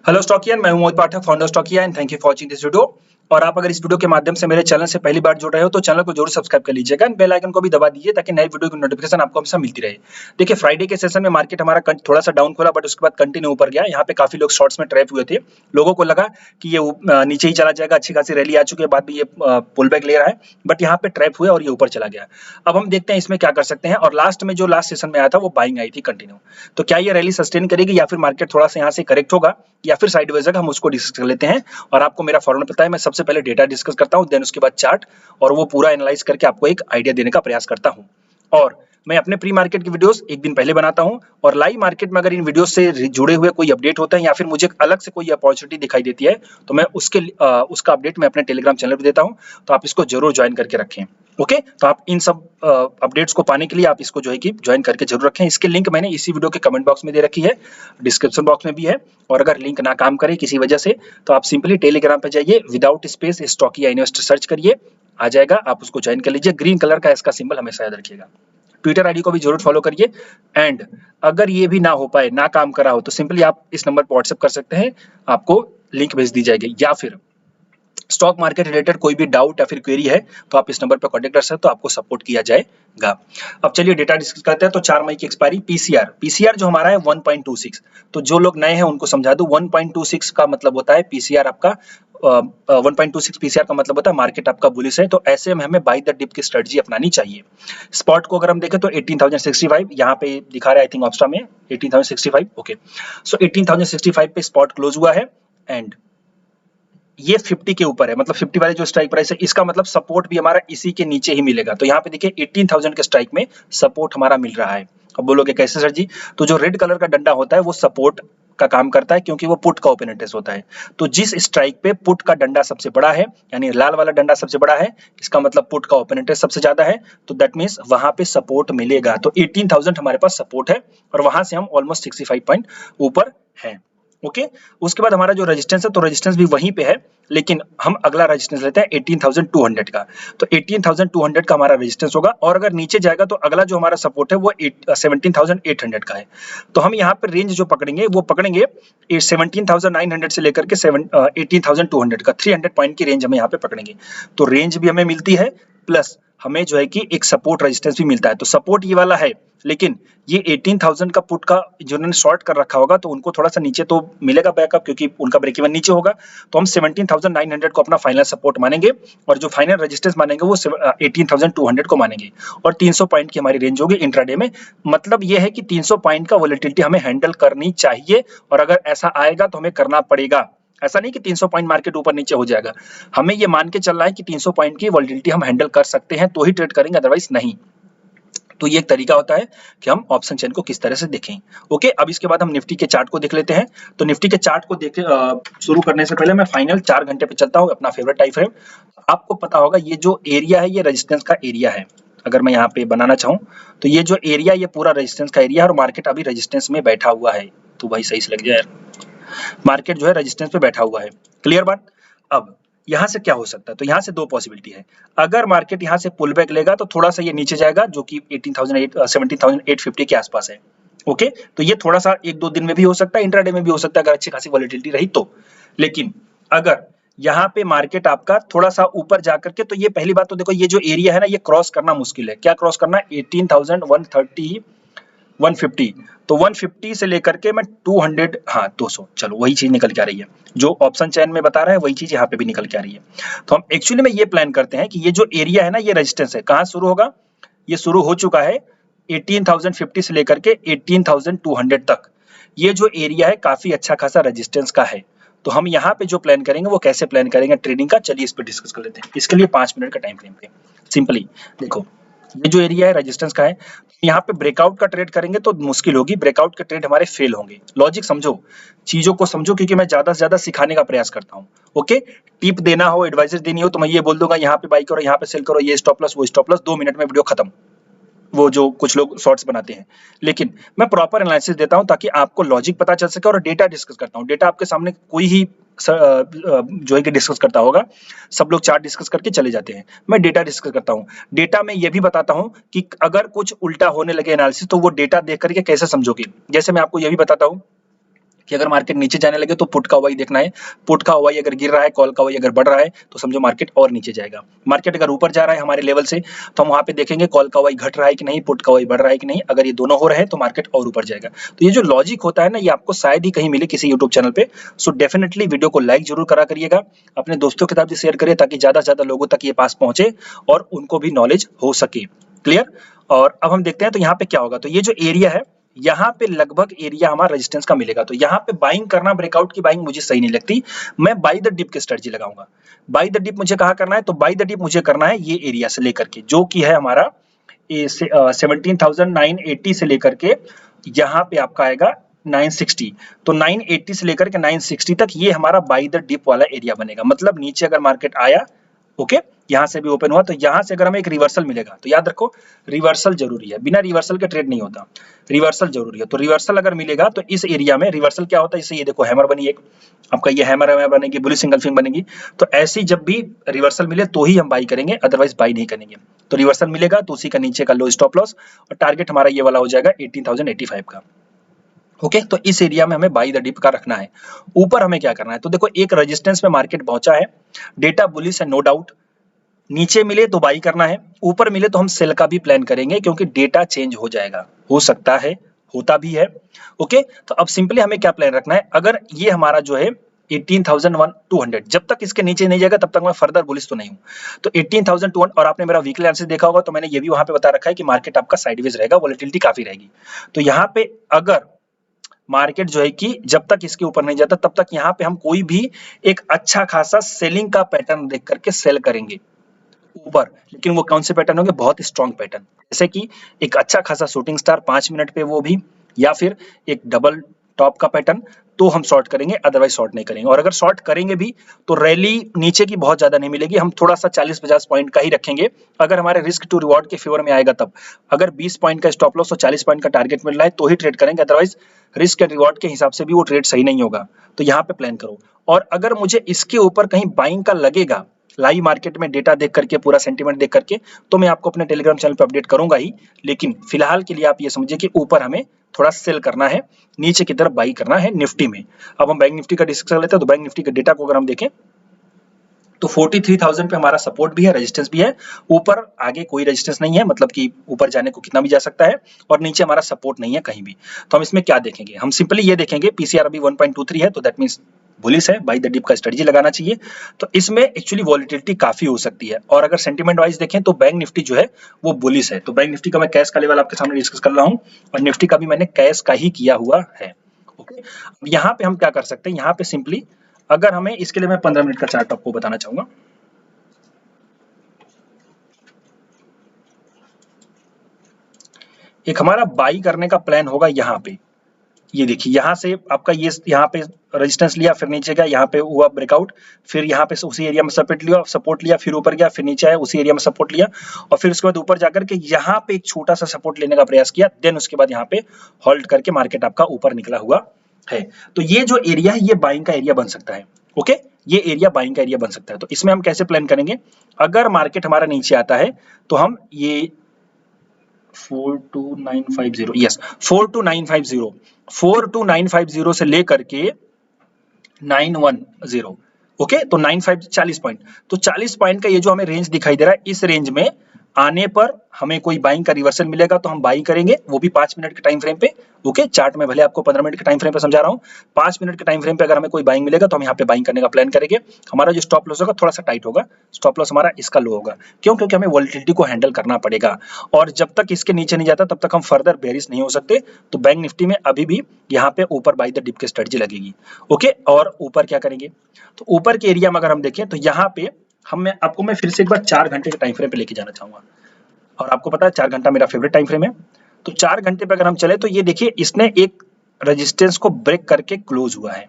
Hello Stockians, मैं हूं Mohit Pathak, founder Stockia and thank you for watching this video. और आप अगर इस वीडियो के माध्यम से मेरे चैनल से पहली बार जुड़ रहे हो तो चैनल को जरूर सब्सक्राइब कर लीजिएगा एंड बेल आइकन को भी दबा दीजिए ताकि नई वीडियो की नोटिफिकेशन आपको हमेशा मिलती रहे। देखिए, फ्राइडे के सेशन में मार्केट हमारा थोड़ा सा डाउन खोला, बट उसके बाद कंटिन्यू ऊपर गया। यहाँ पे काफी लोग शॉर्ट्स में ट्रैप हुए थे। लोगों को लगा कि ये नीचे ही चला जाएगा, अच्छी खासी रैली आ चुकी है, बाद में ये पुल बैक ले रहा है, बट यहाँ पे ट्रैप हुए और ये ऊपर चला गया। अब हम देखते हैं इसमें क्या कर सकते हैं। और लास्ट में जो लास्ट सेशन में आया था वो बाइंग आई थी कंटिन्यू। तो क्या ये रैली सस्टेन करेगी या फिर मार्केट थोड़ा सा यहाँ से करेक्ट होगा या फिर साइडवेज होगा, हम उसको डिस्कस कर लेते हैं। और आपको मेरा फॉर्मूला पता है, मैं सबसे पहले डेटा डिस्कस करता हूं, देन उसके बाद चार्ट, और वो पूरा एनालाइज करके आपको एक आइडिया देने का प्रयास करता हूं। और मैं अपने प्री मार्केट की वीडियोस एक दिन पहले बनाता हूं, और लाइव मार्केट में अगर इन वीडियो से जुड़े हुए कोई अपडेट होता है या फिर मुझे अलग से कोई अपॉर्चुनिटी दिखाई देती है तो मैं उसका अपडेट मैं अपने टेलीग्राम चैनल पर देता हूं। तो आप इसको जरूर ज्वाइन करके रखें। ओके, तो आप इन सब अपडेट्स को पाने के लिए आप इसको जो है कि ज्वाइन करके जरूर रखें। इसके लिंक मैंने इसी वीडियो के कमेंट बॉक्स में दे रखी है, डिस्क्रिप्शन बॉक्स में भी है। और अगर लिंक ना काम करे किसी वजह से तो आप सिंपली टेलीग्राम पे जाइए, without space Stockia investor search करिए, आ जाएगा, आप उसको ज्वाइन कर लीजिए। ग्रीन कलर का इसका सिंबल हमेशा याद रखिएगा। ट्विटर आईडी को भी जरूर फॉलो करिए। एंड अगर ये भी ना हो पाए, ना काम करा हो, तो सिंपली आप इस नंबर पर व्हाट्सएप कर सकते हैं, आपको लिंक भेज दी जाएगी। या फिर स्टॉक मार्केट रिलेटेड कोई भी डाउट या फिर क्वेरी है तो आप इस नंबर पर कॉन्टेक्ट कर सकते हो, तो आपको सपोर्ट किया जाएगा। अब चलिए डेटा डिस्कस करते हैं। तो 4 मई की एक्सपायरी, पीसीआर जो हमारा है 1.26। तो जो लोग नए हैं उनको समझा दूं, 1.26 का मतलब होता है पीसीआर आपका 1.26 पीसीआर का मतलब होता है मार्केट आपका बुलिश है। तो ऐसे में हमें बाय द डिप की स्ट्रेटजी अपनानी चाहिए। स्पॉट को अगर हम देखें तो 18,065 यहाँ पे दिखा रहा है, आई थिंक ऑप्स्टा में 18,065। ओके, सो 18,065 पे स्पॉट क्लोज हुआ है। एंड ये 50 के ऊपर है, मतलब 50 वाली जो स्ट्राइक प्राइस है, इसका मतलब सपोर्ट भी हमारा इसी के नीचे ही मिलेगा। तो यहाँ पे देखिए 18,000 के स्ट्राइक में सपोर्ट हमारा मिल रहा है। अब बोलोगे कैसे सर जी? तो जो रेड कलर का डंडा होता है वो सपोर्ट का काम करता है, क्योंकि वो पुट का ओपन इंटरेस्ट होता है। तो जिस स्ट्राइक पे पुट का डंडा सबसे बड़ा है, यानी लाल वाला डंडा सबसे बड़ा है, इसका मतलब पुट का ओपन इंटरेस्ट सबसे ज्यादा है, तो दैट मीन्स वहां पे सपोर्ट मिलेगा। तो 18,000 हमारे पास सपोर्ट है और वहां से हम ऑलमोस्ट 65 पॉइंट ऊपर है। ओके, उसके बाद हमारा जो रेजिस्टेंस है, तो रेजिस्टेंस भी वहीं पे है, लेकिन हम अगला रेजिस्टेंस लेते हैं 18,200 का। तो 18,200 का हमारा रेजिस्टेंस होगा। और अगर नीचे जाएगा तो अगला जो हमारा सपोर्ट है वो 17,800 का है। तो हम यहाँ पे रेंज जो पकड़ेंगे वो पकड़ेंगे 17,900 से लेकर के 18,200 का, 300 पॉइंट की रेंज हमें यहाँ पे पकड़ेंगे। तो रेंज भी हमें मिलती है, प्लस हमें जो है कि एक सपोर्ट रेजिस्टेंस भी मिलता है। तो सपोर्ट ये वाला है, लेकिन ये 18,000 का पुट का जिन्होंने शॉर्ट कर रखा होगा तो उनको थोड़ा सा नीचे तो मिलेगा बैकअप, क्योंकि उनका ब्रेक इवन नीचे होगा। तो हम 17,900 को अपना फाइनल सपोर्ट मानेंगे, और जो फाइनल रेजिस्टेंस मानेंगे वो 18,200 को मानेंगे। और 300 पॉइंट की हमारी रेंज होगी इंट्राडे में। मतलब ये है कि 300 पॉइंट का वोलेटिलिटी हमें हैंडल करनी चाहिए, और अगर ऐसा आएगा तो हमें करना पड़ेगा। ऐसा नहीं कि 300 पॉइंट मार्केट ऊपर नीचे हो जाएगा, हमें ये मान के चलना है कि 300 पॉइंट की वोलेटिलिटी हम हैंडल कर सकते हैं तो ही ट्रेड करेंगे, अदरवाइज नहीं। तो ये एक तरीका होता है कि हम ऑप्शन चेन को किस तरह से देखें। ओके, अब इसके बाद हम निफ्टी के चार्ट को देख लेते हैं। तो निफ्टी के चार्ट को देख शुरू करने से पहले मैं फाइनल 4 घंटे पे चलता हूँ, अपना फेवरेट टाइम फ्रेम। आपको पता होगा ये जो एरिया है ये रेजिस्टेंस का एरिया है। अगर मैं यहाँ पे बनाना चाहूँ तो ये जो एरिया, ये पूरा रेजिस्टेंस का एरिया है, और मार्केट अभी रेजिस्टेंस में बैठा हुआ है। तो भाई सही से लग जाए, मार्केट जो है रेजिस्टेंस पे बैठा हुआ है। क्लियर बात? अब यहाँ से क्या हो सकता है? तो यहाँ से दो पॉसिबिलिटी है। अगर मार्केट यहाँ से पुल बैक लेगा तो थोड़ा सा ये नीचे जाएगा, जो कि 17,850 के आसपास है। ओके, तो ये थोड़ा सा 1-2 दिन में भी हो सकता है, इंट्राडे में भी हो सकता है, अगर अच्छी खासी वॉलेटिलिटी रही तो। लेकिन अगर यहाँ पे मार्केट आपका थोड़ा सा ऊपर जाकर के, तो ये पहली बात तो देखो, ये जो एरिया है ना, ये क्रॉस करना मुश्किल है। क्या क्रॉस करना? 18,130 150। तो 150 से लेकर के मैं 200, हाँ 200, चलो वही चीज निकल के आ रही है जो ऑप्शन चैन में बता रहा है, वही चीज यहाँ पे भी निकल के आ रही है। तो हम एक्चुअली में ये प्लान करते हैं कि ये जो एरिया है ना, ये रेजिस्टेंस है, कहाँ शुरू होगा? ये शुरू हो चुका है 18,050 से लेकर के 18,200 तक। ये जो एरिया है काफी अच्छा खासा रेजिस्टेंस का है। तो हम यहाँ पे जो प्लान करेंगे वो कैसे प्लान करेंगे ट्रेडिंग का, चलिए इस पे डिस्कस कर लेते हैं। इसके लिए 5 मिनट का टाइम फ्रेम पे सिंपली देखो, ये जो एरिया है रेजिस्टेंस का है, यहाँ पे ब्रेकआउट का ट्रेड करेंगे तो मुश्किल होगी, ब्रेकआउट के ट्रेड हमारे फेल होंगे। लॉजिक समझो, चीजों को समझो, क्योंकि मैं ज्यादा से ज्यादा सिखाने का प्रयास करता हूँ। ओके, टिप देना हो, एडवाइस देनी हो तो मैं ये बोल दूंगा यहाँ पे बाई करो, यहाँ पे सेल करो, ये स्टॉप लॉस, वो स्टॉप लॉस, 2 मिनट में वीडियो खत्म। वो जो कुछ लोग शॉर्ट्स बनाते हैं, लेकिन मैं प्रॉपर एनालिसिस देता हूं ताकि आपको लॉजिक पता चल सके, और डेटा डिस्कस करता हूं। डेटा आपके सामने कोई ही जो है कि डिस्कस करता होगा, सब लोग चार्ट डिस्कस करके चले जाते हैं, मैं डेटा डिस्कस करता हूं। डेटा में ये भी बताता हूं कि अगर कुछ उल्टा होने लगे एनालिसिस तो वो डेटा देख करके कैसे समझोगे। जैसे मैं आपको ये भी बताता हूं कि अगर मार्केट नीचे जाने लगे तो पुट का ओवाई देखना है, पुट का ओवाई अगर गिर रहा है, कॉल का ओवाई अगर बढ़ रहा है तो समझो मार्केट और नीचे जाएगा। मार्केट अगर ऊपर जा रहा है हमारे लेवल से तो हम वहां पे देखेंगे कॉल का ओवाई घट रहा है कि नहीं, पुट का ओवाई बढ़ रहा है कि नहीं। अगर ये दोनों हो रहे हैं तो मार्केट और ऊपर जाएगा। तो ये जो लॉजिक होता है ना, ये आपको शायद ही कहीं मिले किसी यूट्यूब चैनल पे। सो डेफिनेटली वीडियो को लाइक जरूर करा करिएगा, अपने दोस्तों के साथ भी शेयर करिए ताकि ज्यादा से ज्यादा लोगों तक ये पास पहुंचे और उनको भी नॉलेज हो सके। क्लियर। और अब हम देखते हैं तो यहाँ पे क्या होगा। तो ये जो एरिया है, यहाँ पे लगभग एरिया हमारा रेजिस्टेंस का मिलेगा। तो यहाँ पे बाइंग करना, ब्रेकआउट की बाइंग मुझे सही नहीं लगती। मैं बाई द डिप की स्ट्रेटजी लगाऊंगा। बाई द डिप मुझे कहाँ करना है, तो बाई द डिप मुझे करना है ये एरिया से लेकर के, जो कि है हमारा 17,980 से लेकर के यहाँ पे आपका आएगा 960। तो 980 से लेकर के 960 तक ये हमारा बाई द डिप वाला एरिया बनेगा। मतलब नीचे अगर मार्केट आया, ओके, यहाँ से भी ओपन हुआ, तो यहाँ से अगर हमें एक रिवर्सल मिलेगा, तो याद रखो रिवर्सल जरूरी है, बिना रिवर्सल के ट्रेड नहीं होता, रिवर्सल जरूरी है। तो रिवर्सल अगर मिलेगा तो इस एरिया में रिवर्सल क्या होता है, जैसे ये देखो हैमर बनी एक, आपका ये हैमर बनेगी, बुलिश सिंगलफिंग बनेगी। तो ऐसी जब भी रिवर्सल मिले तो ही हम बाई करेंगे, अदरवाइज बाई नहीं करेंगे। तो रिवर्सल मिलेगा तो उसी का नीचे का लो स्टॉप लॉस, और टारगेट हमारा ये वाला हो जाएगा 18,085 का। ओके, तो इस एरिया में हमें बाई द डिप का रखना है। ऊपर हमें क्या करना है, तो देखो एक रेजिस्टेंस में मार्केट पहुंचा है, डेटा बुलिश है नो डाउट, नीचे मिले तो बाई करना है, ऊपर मिले तो हम सेल का भी प्लान करेंगे क्योंकि डेटा चेंज हो जाएगा, हो सकता है, होता भी है। ओके, तो अब सिंपली हमें क्या प्लान रखना है, अगर ये हमारा जो है 18,200 जब तक इसके नीचे नहीं जाएगा तब तक मैं फर्दर बुलिश तो नहीं हूं। तो 18,200, और आपने मेरा वीकली एनालिसिस देखा होगा तो मैंने ये भी वहां पे बता रखा है कि मार्केट आपका साइडवेज रहेगा, वोलेटिलिटी काफी रहेगी। तो यहाँ पे अगर मार्केट जो है कि जब तक इसके ऊपर नहीं जाता तब तक यहाँ पे हम कोई भी एक अच्छा खासा सेलिंग का पैटर्न देख करके सेल करेंगे ऊपर। लेकिन वो कौन से पैटर्न होंगे, बहुत स्ट्रॉन्ग पैटर्न, जैसे कि एक अच्छा खासा शूटिंग स्टार 5 मिनट पे, वो भी, या फिर एक डबल टॉप का पैटर्न, तो हम शॉर्ट करेंगे, अदरवाइज शॉर्ट नहीं करेंगे। और अगर शॉर्ट करेंगे भी तो रैली नीचे की बहुत ज्यादा नहीं मिलेगी, हम थोड़ा सा 40-50 पॉइंट का ही रखेंगे, अगर हमारे रिस्क टू रिवॉर्ड के फेवर में आएगा तब। अगर 20 पॉइंट का स्टॉप लॉस और 40 पॉइंट का टारगेट मिल रहा है तो ही ट्रेड करेंगे, अदरवाइज रिस्क एंड रिवॉर्ड के हिसाब से भी वो ट्रेड सही नहीं होगा। तो यहाँ पे प्लान करो। और अगर मुझे इसके ऊपर कहीं बाइंग का लगेगा, लाइव मार्केट में डेटा देख करके, पूरा सेंटीमेंट देख करके, तो मैं आपको अपने टेलीग्राम चैनल पे अपडेट करूंगा ही। लेकिन फिलहाल के लिए आप ये समझिए कि ऊपर हमें थोड़ा सेल करना है, नीचे की तरफ बाई करना है निफ्टी में। अब हम बैंक निफ्टी का डिस्कस कर लेते हैं। तो बैंक निफ्टी के डेटा को अगर हम देखें तो 43,000 पे हमारा सपोर्ट भी है, रेजिस्टेंस भी है। ऊपर आगे कोई रेजिस्टेंस नहीं है, मतलब कि ऊपर जाने को कितना भी जा सकता है, और नीचे हमारा सपोर्ट नहीं है कहीं भी। तो हम इसमें क्या देखेंगे, हम सिंपली ये देखेंगे पीसीआर अभी 1.23 है, तो दैट मींस बुलिश है, बाय द डिप का स्ट्रेटजी लगाना चाहिए। तो इसमें एक्चुअली वॉलिटिलिटी काफी हो सकती है। और अगर सेंटीमेंट वाइज देखें तो बैंक निफ्टी जो है वो बुलिश है। तो बैंक निफ्टी का मैं कैश का लेवल आपके सामने डिस्कस कर रहा हूँ, और निफ्टी का भी मैंने कैश का ही किया हुआ है। ओके, अब यहाँ पे हम क्या कर सकते हैं, यहाँ पे सिंपली अगर हमें, इसके लिए मैं 15 मिनट का चार्ट आपको बताना चाहूंगा। एक हमारा बाई करने का प्लान होगा यहाँ पे, ये देखिए यहाँ से आपका ये यहाँ पे रेजिस्टेंस लिया, फिर नीचे गया, यहाँ पे हुआ ब्रेकआउट, फिर यहाँ पे उसी एरिया में सपोर्ट लिया, फिर ऊपर गया, फिर नीचे आया, उसी एरिया में सपोर्ट लिया, और फिर उसके बाद ऊपर जाकर के यहाँ पे एक छोटा सा सपोर्ट लेने का प्रयास किया, देन उसके बाद यहाँ पे होल्ड करके मार्केट आपका ऊपर निकला हुआ है। तो ये जो एरिया है ये बाइंग का एरिया बन सकता है। ओके, ये एरिया बाइंग का एरिया बन सकता है। तो इसमें हम कैसे प्लान करेंगे, अगर मार्केट हमारा नीचे आता है तो हम ये 42950, यस 42950 से लेकर के 910, ओके, तो 95 40 पॉइंट, तो 40 पॉइंट का ये जो हमें रेंज दिखाई दे रहा है, इस रेंज में आने पर हमें कोई बाइंग का रिवर्सल मिलेगा तो हम बाइंग करेंगे, वो भी 5 मिनट के टाइम फ्रेम पे। ओके, चार्ट में भले आपको 15 मिनट के टाइम फ्रेम पे समझा रहा हूँ, 5 मिनट के टाइम फ्रेम पे अगर हमें कोई बाइंग मिलेगा तो हम यहाँ पे बाइंग करने का प्लान करेंगे। हमारा जो स्टॉप लॉस होगा थोड़ा सा टाइट होगा, स्टॉप लॉस हमारा इसका लो होगा, क्यों, क्योंकि हमें वोलेटिलिटी को हैंडल करना पड़ेगा, और जब तक इसके नीचे नहीं जाता तब तक हम फर्दर बेरिश नहीं हो सकते। तो बैंक निफ्टी में अभी भी यहाँ पे ऊपर बाय द डिप की स्ट्रेटजी लगेगी। ओके, और ऊपर क्या करेंगे, तो ऊपर के एरिया में अगर हम देखें तो यहाँ पे मैं फिर से एक बार 4 घंटे के टाइम फ्रेम पे लेके जाना चाहूंगा, और आपको पता है 4 घंटा मेरा फेवरेट टाइम फ्रेम है। तो 4 घंटे पे अगर हम चले तो ये देखिए इसने एक रेजिस्टेंस को ब्रेक करके क्लोज हुआ है,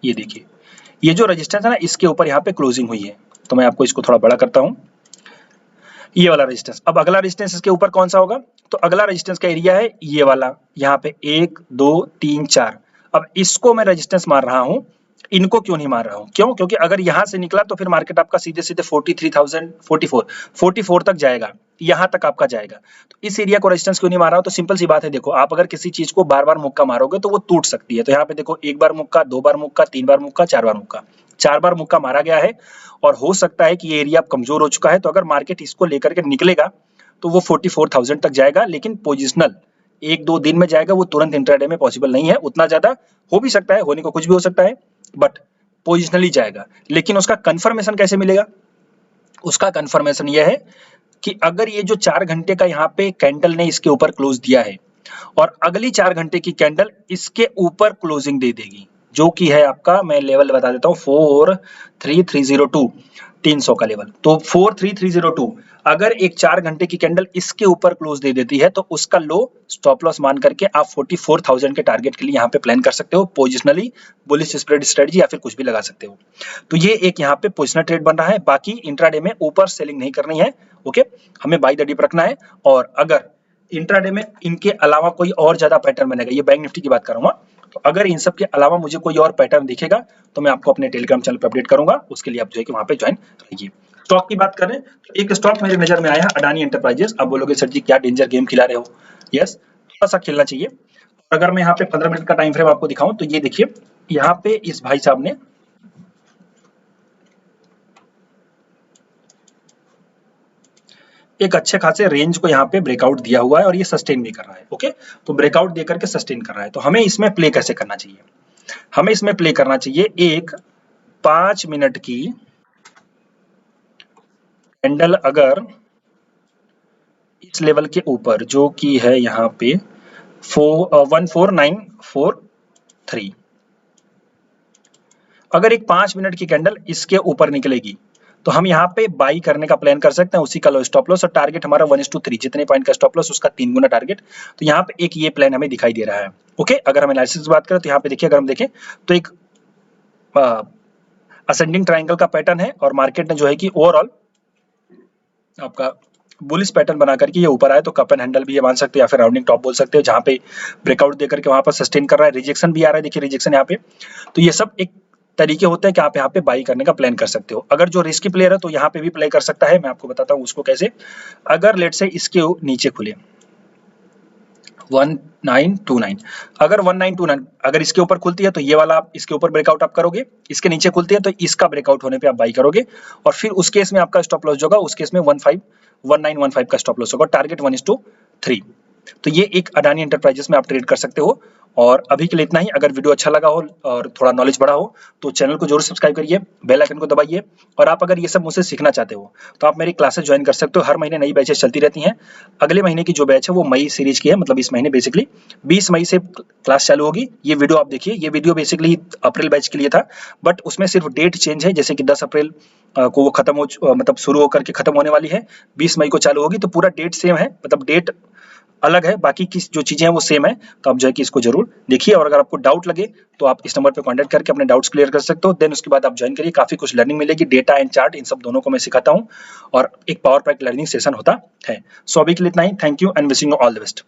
ये देखिए ये जो रेजिस्टेंस है ना इसके ऊपर यहाँ पे क्लोजिंग हुई है। तो मैं आपको इसको थोड़ा बड़ा करता हूँ, ये वाला रेजिस्टेंस। अब अगला रेजिस्टेंस इसके ऊपर कौन सा होगा, तो अगला रेजिस्टेंस का एरिया है ये वाला, यहाँ पे 1 2 3 4। अब इसको मैं रेजिस्टेंस मार रहा हूँ इनको क्यों नहीं मार रहा हूँ, क्यों? क्योंकि अगर यहाँ से निकला तो फिर मार्केट आपका सीधे-सीधे 44 तक जाएगा, यहाँ तक आपका जाएगा। तो इस एरिया को रेजिस्टेंस क्यों नहीं मार रहा हूँ? तो सिंपल सी बात है, देखो आप अगर किसी चीज को बार-बार मुक्का मारोगे तो वो टूट सकती है। तो यहाँ पे देखो 1 बार मुक्का, 2 बार मुक्का, 3 बार मुक्का, 4 बार मुक्का, 4 बार मुक्का मारा गया है और हो सकता है कि ये एरिया अब कमजोर हो चुका है। तो अगर मार्केट इसको लेकर के निकलेगा तो वो 44,000 तक जाएगा, लेकिन पोजिशनल 1-2 दिन में जाएगा, वो तुरंत इंट्राडे में पॉसिबल नहीं है। उतना ज्यादा हो भी सकता है, होने को कुछ भी हो सकता है, बट पोजिशनली जाएगा। लेकिन उसका कंफर्मेशन कैसे मिलेगा? उसका कंफर्मेशन यह है कि अगर ये जो 4 घंटे का यहाँ पे कैंडल ने इसके ऊपर क्लोज दिया है और अगली 4 घंटे की कैंडल इसके ऊपर क्लोजिंग दे देगी, जो कि है आपका, मैं लेवल बता देता हूँ, 43302, 300 का लेवल। तो 43302 अगर एक 4 घंटे की कैंडल इसके ऊपर क्लोज दे देती है तो उसका लो स्टॉप लॉस मान करके आप 44,000 के टारगेट के लिए यहाँ पे प्लान कर सकते हो। पोजिशनली बुलिश स्प्रेड स्ट्रेटजी या फिर कुछ भी लगा सकते हो। तो ये एक यहाँ पे पोजिशनल ट्रेड बन रहा है। बाकी इंट्राडे में ऊपर सेलिंग नहीं करनी है, ओके, हमें बाय द डिप रखना है। और अगर इंट्राडे में इनके अलावा कोई और ज्यादा पैटर्न बनेगा, ये बैंक निफ्टी की बात करूंगा, तो अगर इन सब के अलावा मुझे कोई और पैटर्न दिखेगा तो मैं आपको अपने टेलीग्राम चैनल पर अपडेट करूंगा। उसके लिए आप जो है कि वहां पे ज्वाइन रहिए। स्टॉक की बात करें तो एक स्टॉक मेरे नजर में आया है, अडानी एंटरप्राइजेस। आप बोलोगे सर जी क्या डेंजर गेम खिला रहे हो? यस, थोड़ा सा खेलना चाहिए। और अगर मैं यहाँ पे 15 मिनट का टाइम फ्रेम आपको दिखाऊं तो ये देखिए, यहाँ पे इस भाई साहब ने एक अच्छे खासे रेंज को यहाँ पे ब्रेकआउट दिया हुआ है और ये सस्टेन भी कर रहा है, ओके। तो ब्रेकआउट देकर के सस्टेन कर रहा है। तो हमें इसमें प्ले कैसे करना चाहिए? हमें इसमें प्ले करना चाहिए एक 5 मिनट की कैंडल अगर इस लेवल के ऊपर, जो कि है यहाँ पे 14943, अगर एक 5 मिनट की कैंडल इसके ऊपर निकलेगी तो हम यहाँ पे बाई करने का प्लान कर सकते हैं। उसी का लो स्टॉप लॉस और टारगेट हमारा 1:3, जितने पॉइंट का स्टॉप लॉस उसका 3 गुना टारगेट। तो यहाँ पे एक ये प्लान हमें दिखाई दे रहा है, ओके। अगर हम एनालिसिस की बात करें तो यहाँ पे देखिए, अगर हम देखें तो एक असेंडिंग ट्रायंगल का पैटर्न है और मार्केट ने जो है कि ओवरऑल आपका बुलिश पैटर्न बना करके ये ऊपर आए तो कप एंड हैंडल भी ये मान सकते हैं या फिर राउंडिंग टॉप बोल सकते हो, जहां पे ब्रेकआउट देकर के वहां पर सस्टेन कर रहा है। रिजेक्शन भी आ रहा है, देखिए रिजेक्शन यहाँ पे। तो ये सब एक तरीके होते हैं कि आप यहाँ पे बाई करने का प्लान कर सकते हो। अगर जो रिस्की प्लेयर है तो यहाँ पे भी प्ले कर सकता है। मैं आपको बताता हूँ उसको कैसे। अगर लेट से इसके नीचे खुले 1929, अगर 1929 अगर इसके ऊपर खुलती है तो ये वाला आप इसके ऊपर ब्रेकआउट आप करोगे, इसके नीचे खुलती है तो इसका ब्रेकआउट होने पे आप बाई करोगे और फिर उस केस में आपका स्टॉप लॉस होगा, उस केस में 1915 का स्टॉप लॉस होगा, टारगेट 1:3। तो ये एक अडानी एंटरप्राइजेस में आप ट्रेड कर सकते हो। और अभी के लिए इतना ही। अगर वीडियो अच्छा लगा हो और थोड़ा नॉलेज बढ़ा हो तो चैनल को जरूर सब्सक्राइब करिए, बेल आइकन को दबाइए। और आप अगर ये सब मुझसे सीखना चाहते हो तो आप मेरी क्लासेस ज्वाइन कर सकते हो। हर महीने नई बैचेस चलती रहती हैं। अगले महीने की जो बैच है वो मई सीरीज की है, मतलब इस महीने बेसिकली 20 मई से क्लास चालू होगी। ये वीडियो आप देखिए, ये वीडियो बेसिकली अप्रैल बैच के लिए था, बट उसमें सिर्फ डेट चेंज है। जैसे कि 10 अप्रैल को वो खत्म हो, मतलब शुरू होकर के खत्म होने वाली है, 20 मई को चालू होगी। तो पूरा डेट सेम है, मतलब डेट अलग है, बाकी की जो चीजें हैं वो सेम है। तो आप जो है कि इसको जरूर देखिए। और अगर आपको डाउट लगे तो आप इस नंबर पे कांटेक्ट करके अपने डाउट्स क्लियर कर सकते हो। देन उसके बाद आप ज्वाइन करिए, काफी कुछ लर्निंग मिलेगी। डेटा एंड चार्ट इन सब दोनों को मैं सिखाता हूँ और एक पावर पैक लर्निंग सेशन होता है। सो अभी के लिए इतना ही। Thank you and wishing you all the best.